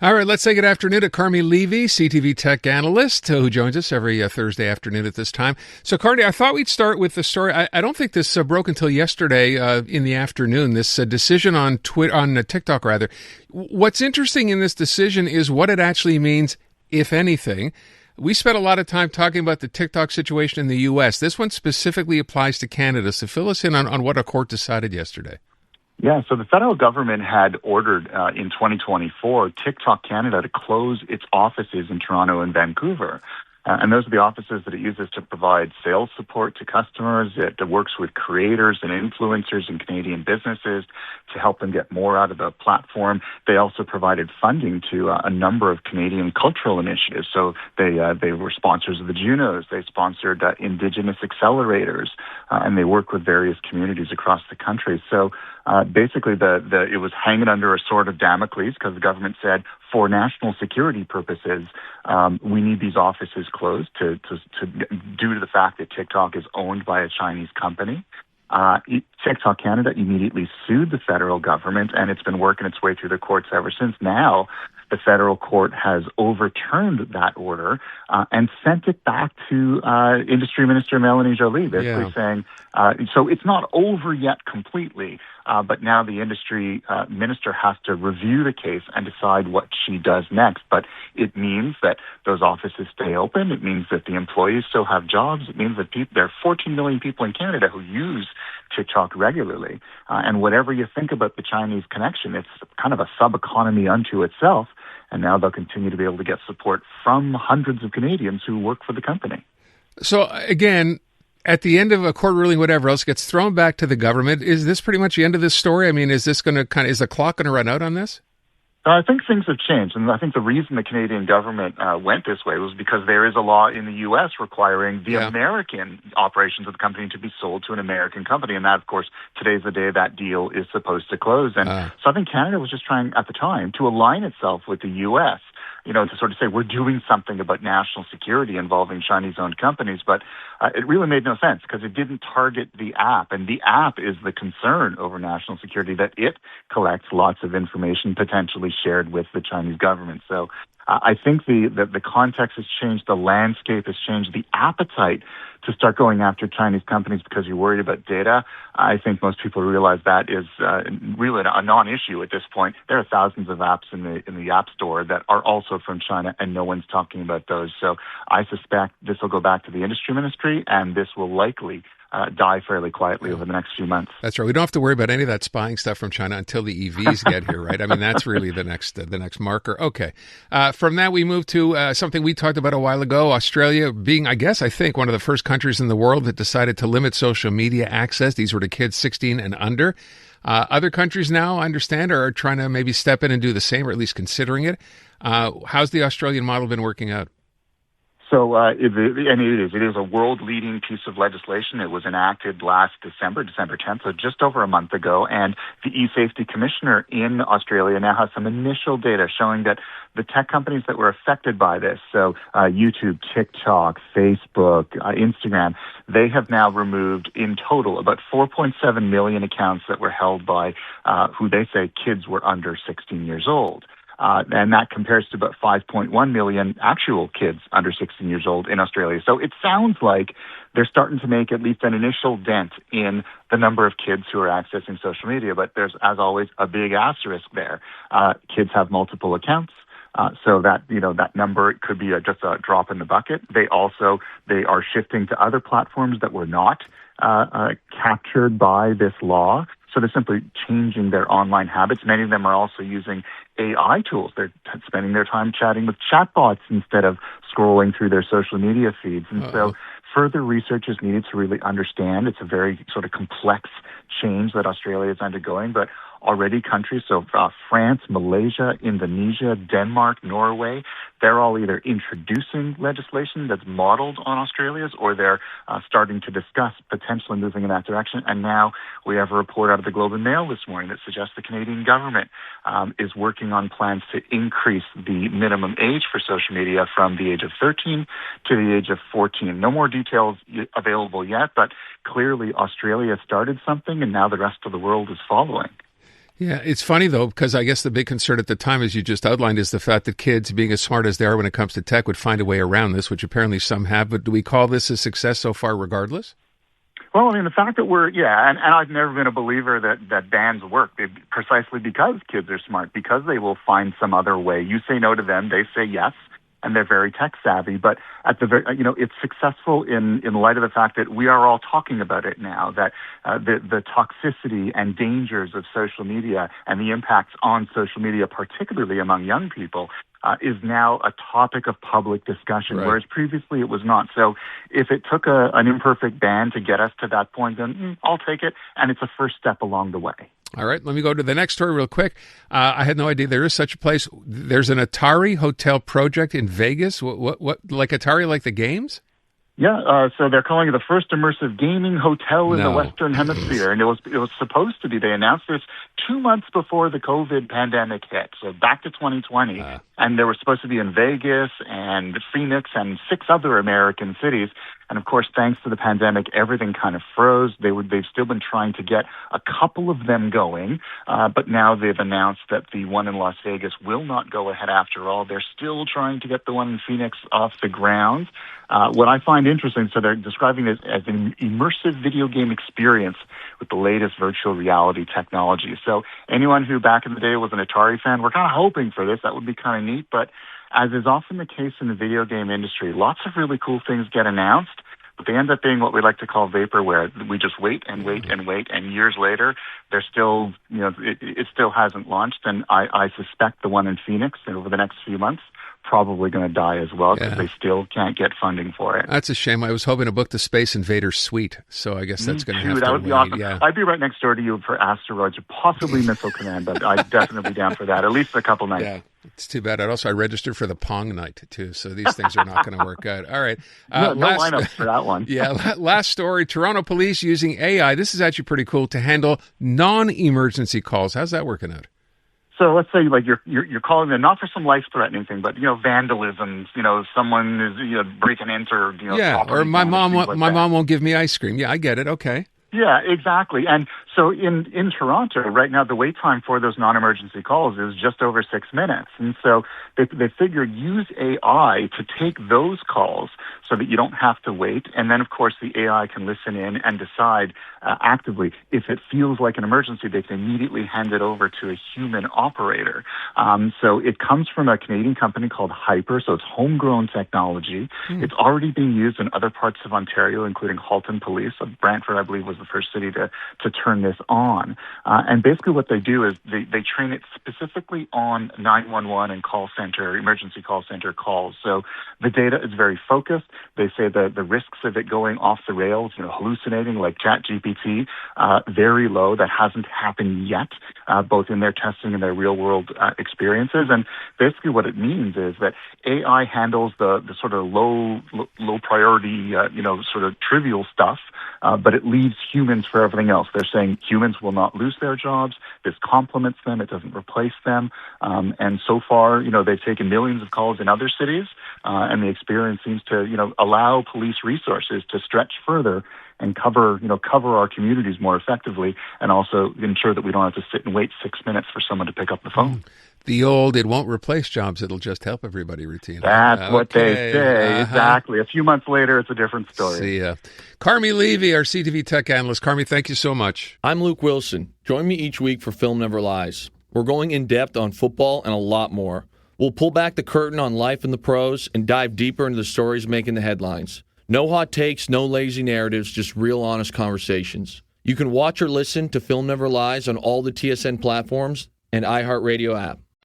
All right, let's say good afternoon to Carmi Levy, CTV tech analyst, who joins us every Thursday afternoon at this time. So, Carmi, I thought we'd start with the story. I don't think this broke until yesterday in the afternoon, this decision on TikTok, rather. What's interesting in this decision is what it actually means, if anything. We spent a lot of time talking about the TikTok situation in the U.S. This one specifically applies to Canada. So fill us in on what a court decided yesterday. Yeah, so the federal government had ordered in 2024 TikTok Canada to close its offices in Toronto and Vancouver. And those are the offices that it uses to provide sales support to customers. It works with creators and influencers and Canadian businesses to help them get more out of the platform. They also provided funding to a number of Canadian cultural initiatives. So they were sponsors of the Junos. They sponsored Indigenous accelerators, and they work with various communities across the country. So basically, it was hanging under a sword of Damocles because the government said, for national security purposes, we need these offices closed due to the fact that TikTok is owned by a Chinese company. TikTok Canada immediately sued the federal government, and it's been working its way through the courts ever since. Now, the federal court has overturned that order and sent it back to Industry Minister Melanie Joly, basically saying, so it's not over yet completely, but now the industry minister has to review the case and decide what she does next. But it means that those offices stay open. It means that the employees still have jobs. It means that there are 14 million people in Canada who use TikTok regularly. And whatever you think about the Chinese connection, it's kind of a sub-economy unto itself. And now they'll continue to be able to get support from hundreds of Canadians who work for the company. So again, at the end of a court ruling, whatever else gets thrown back to the government, is this pretty much the end of this story? I mean, is this going to is the clock going to run out on this? I think things have changed, and I think the reason the Canadian government went this way was because there is a law in the U.S. requiring the American operations of the company to be sold to an American company, and that, of course, today's the day that deal is supposed to close. And so I think Canada was just trying, at the time, to align itself with the U.S., to sort of say we're doing something about national security involving Chinese-owned companies, but it really made no sense because it didn't target the app, and the app is the concern over national security, that it collects lots of information potentially shared with the Chinese government. So I think the context has changed, the landscape has changed, the appetite to start going after Chinese companies because you're worried about data. I think most people realize that is really a non-issue at this point. There are thousands of apps in the App Store that are also from China, and no one's talking about those. So I suspect this will go back to the industry ministry, and this will likely die fairly quietly over the next few months. That's right. We don't have to worry about any of that spying stuff from China until the EVs get here, right? I mean, that's really the next marker. Okay. From that, we move to something we talked about a while ago, Australia being, I think, one of the first countries in the world that decided to limit social media access. These were to kids 16 and under. Other countries now, I understand, are trying to maybe step in and do the same, or at least considering it. How's the Australian model been working out? So it is a world-leading piece of legislation. It was enacted last December 10th, so just over a month ago. And the e-safety commissioner in Australia now has some initial data showing that the tech companies that were affected by this, so YouTube, TikTok, Facebook, Instagram, they have now removed in total about 4.7 million accounts that were held by who they say kids were under 16 years old. And that compares to about 5.1 million actual kids under 16 years old in Australia. So it sounds like they're starting to make at least an initial dent in the number of kids who are accessing social media. But there's, as always, a big asterisk there. Kids have multiple accounts. So that, that number could be just a drop in the bucket. They are shifting to other platforms that were not captured by this law. So they're simply changing their online habits. Many of them are also using AI tools. They're spending their time chatting with chatbots instead of scrolling through their social media feeds. And so further research is needed to really understand. It's a very sort of complex change that Australia is undergoing, but already countries, so France, Malaysia, Indonesia, Denmark, Norway, they're all either introducing legislation that's modeled on Australia's, or they're starting to discuss potentially moving in that direction. And now we have a report out of the Globe and Mail this morning that suggests the Canadian government is working on plans to increase the minimum age for social media from the age of 13 to the age of 14. No more details available yet, but clearly Australia started something, and now the rest of the world is following. Yeah, it's funny, though, because I guess the big concern at the time, as you just outlined, is the fact that kids, being as smart as they are when it comes to tech, would find a way around this, which apparently some have. But do we call this a success so far regardless? Well, I mean, the fact that and I've never been a believer that bans work precisely because kids are smart, because they will find some other way. You say no to them, they say yes, and they're very tech savvy. But at the very, it's successful in light of the fact that we are all talking about it now, that the toxicity and dangers of social media and the impacts on social media, particularly among young people, is now a topic of public discussion, right, whereas previously it was not. So if it took an imperfect ban to get us to that point, then I'll take it, and it's a first step along the way. All right, let me go to the next story real quick. I had no idea there is such a place. There's an Atari hotel project in Vegas. What like Atari, like the games? Yeah, so they're calling it the first immersive gaming hotel in the Western Hemisphere, and it was supposed to be. They announced this 2 months before the COVID pandemic hit, so back to 2020, and they were supposed to be in Vegas and Phoenix and 6 other American cities. And of course, thanks to the pandemic, everything kind of froze. They've still been trying to get a couple of them going, but now they've announced that the one in Las Vegas will not go ahead after all. They're still trying to get the one in Phoenix off the ground. What I find interesting, so they're describing it as an immersive video game experience with the latest virtual reality technology. So anyone who back in the day was an Atari fan, we're kind of hoping for this. That would be kind of neat, but as is often the case in the video game industry, lots of really cool things get announced, but they end up being what we like to call vaporware. We just wait and wait and wait, and years later, they're still, it still hasn't launched. And I suspect the one in Phoenix over the next few months probably going to die as well because they still can't get funding for it. That's a shame. I was hoping to book the Space Invaders suite, so I guess that's going to have to That would be wait. awesome. Yeah. I'd be right next door to you for Asteroids or possibly Missile Command, but I'd definitely be down for that, at least a couple nights. Yeah, it's too bad. I registered for the Pong night, too, so these things are not going to work out. All right. No lineups for that one. Yeah, last story, Toronto police using AI. This is actually pretty cool to handle non-emergency calls. How's that working out? So let's say like you're calling them not for some life-threatening thing, but vandalism. Someone is breaking into or my mom won't give me ice cream. Yeah, I get it. Okay. Yeah, exactly. And so in Toronto right now, the wait time for those non-emergency calls is just over 6 minutes. And so they figured use AI to take those calls so that you don't have to wait. And then, of course, the AI can listen in and decide actively if it feels like an emergency, they can immediately hand it over to a human operator. So it comes from a Canadian company called Hyper, so it's homegrown technology. It's already being used in other parts of Ontario, including Halton Police. Brantford, I believe, was the first city to turn this on. And basically what they do is they train it specifically on 911 and emergency call center calls. So the data is very focused. They say that the risks of it going off the rails, hallucinating like ChatGPT, very low. That hasn't happened yet, both in their testing and their real world experiences. And basically what it means is that AI handles the sort of low priority, sort of trivial stuff, but it leaves humans for everything else. They're saying humans will not lose their jobs. This complements them. It doesn't replace them. And so far, they've taken millions of calls in other cities, and the experience seems to, allow police resources to stretch further and cover our communities more effectively, and also ensure that we don't have to sit and wait 6 minutes for someone to pick up the phone. The old, it won't replace jobs, it'll just help everybody routine. That's what they say, exactly. A few months later, it's a different story. See ya. Carmi Levy, our CTV tech analyst. Carmi, thank you so much. I'm Luke Wilson. Join me each week for Film Never Lies. We're going in depth on football and a lot more. We'll pull back the curtain on life in the pros and dive deeper into the stories making the headlines. No hot takes, no lazy narratives, just real honest conversations. You can watch or listen to Film Never Lies on all the TSN platforms and iHeartRadio app.